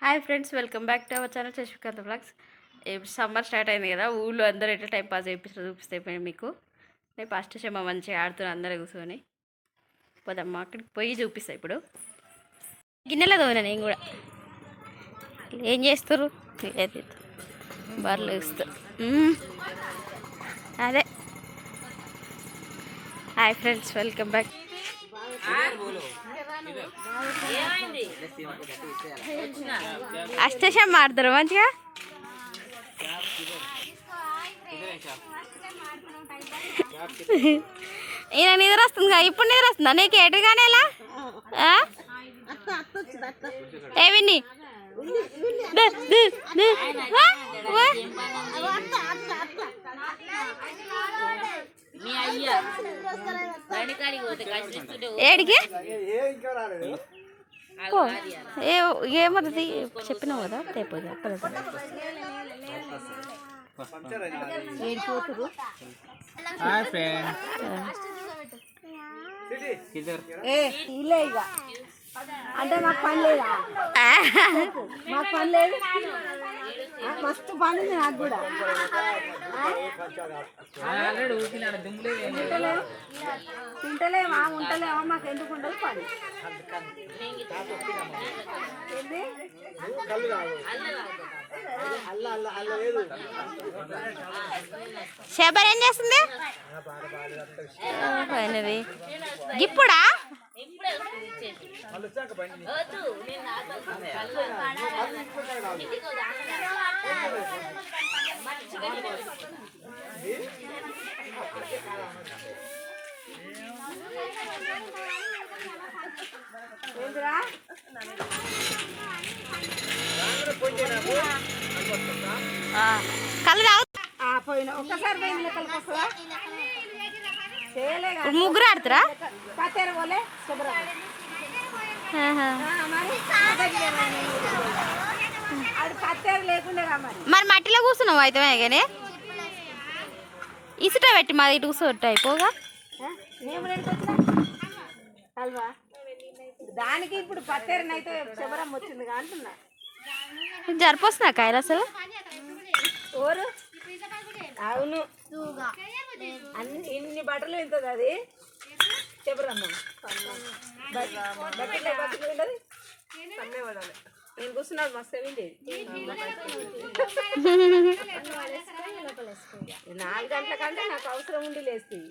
Hi friends, welcome back to our channel Shashikanth blogs. ఇప్పుడు summer start అయింది కదా, ఊళ్ళో అందరూ ఎట్లా టైం పాస్ చేయిస్తారు చూపిస్తే మీకు. నేను ఫస్ట్ చెమ్మ మంచిగా ఆడుతున్నా అందరూ కూర్చొని. పోదమ్మా అక్కడికి పోయి చూపిస్తా. ఇప్పుడు గిన్నెలో తోనా నేను కూడా. ఏం చేస్తారు? బర్రెలు ఇస్తారు. అదే. Hi friends, welcome back. అష్టశం ఆడతారు మంచిగా. ఈయన నిద్ర వస్తుంది. ఇప్పుడు నిద్ర వస్తుందా నీకు? ఎటుగానే ఎలా ఏవిని ఏడికి ఏమది చెప్పినావు కదా. తేపోదా అంటే మాకు పని లేదా? మాకు పని లేదు. మస్తు పని ఉంది నాకు కూడా. తింటలేమా? ఉంటలేమా? మాకు ఎందుకు ఉండదు పని. శబర్ ఏం చేస్తుంది ఇప్పుడా? కళ్ళు పోయినా ఒక్కసారి పోయింది లెక్కలకు వస్తుందా? ముగ్గురు ఆడుతురా? పత్తేరు పోలే అది పత్తేరు లేకుండా మరి మట్టిలో కూర్చున్నావు అయితే కానీ ఇసుట పెట్టి మాది ఇటు కూర్చోట్టు అయిపోగా. అల్వా దానికి ఇప్పుడు పత్తేరునైతే శబరం వచ్చింది అంటున్నా. జరిపోస్తున్నా కాయలు అసలు. ఓరు అవును, ఇన్ని బట్టలు వెళ్తుంది అది శబరమ్మ. నేను కూర్చున్నాడు మస్తు విండి. 4 గంటల కంటే నాకు అవసరం ఉండి లేస్తుంది.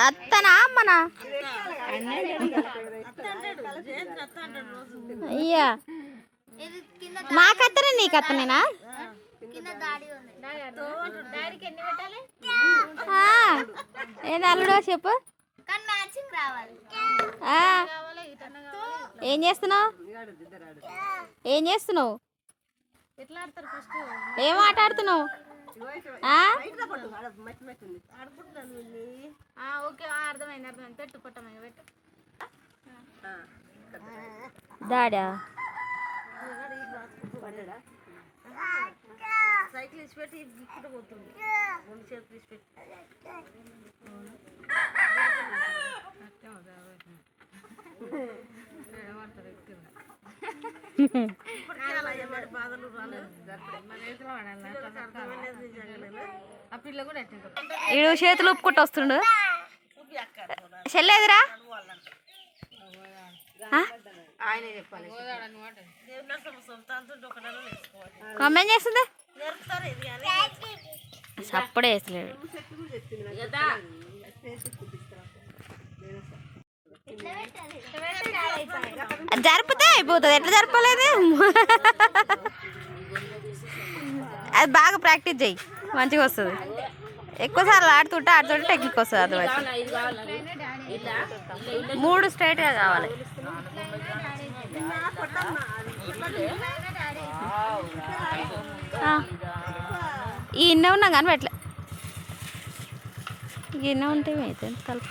అత్తనా అమ్మనా? అయ్యా నాకత్తనే నీకత్తనేనా? ఏది అల్లుడో చెప్పు. ఏం చేస్తున్నావు? ఏం చేస్తున్నావు? ఏం ఆట ఆడుతున్నావు? దాడా సైకిల్ ఇచ్చి పెట్టి ఇప్పుడు పోతుంది. 2 చేతులు ఇచ్చి పెట్టి ఈడు చేతులు ఒప్పుకుంటూ వస్తుండు. చెల్లేదురా? ఆయనే చెప్పాలి. అమ్మ ఏం చేస్తుంది? సప్పుడే వేసలేడు. జరిపితే అయిపోతుంది. ఎట్లా జరపలేదు? అది బాగా ప్రాక్టీస్ చెయ్యి, మంచిగా వస్తుంది. ఎక్కువసార్లు ఆడుతుంటే టెక్నిక్ వస్తుంది. అదైతే 3 స్ట్రైట్గా కావాలి. ఈ ఇన్న ఉన్నా కానీ పెట్టలే. గిన్నె ఉంటే అయితే తలుపు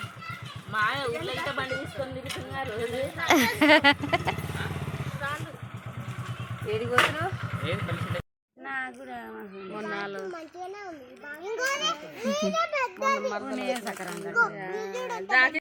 ఏడికి పోతున్నావు? నాకు కూడా మొన్నాళ్ళు మంచిగానే ఉంది.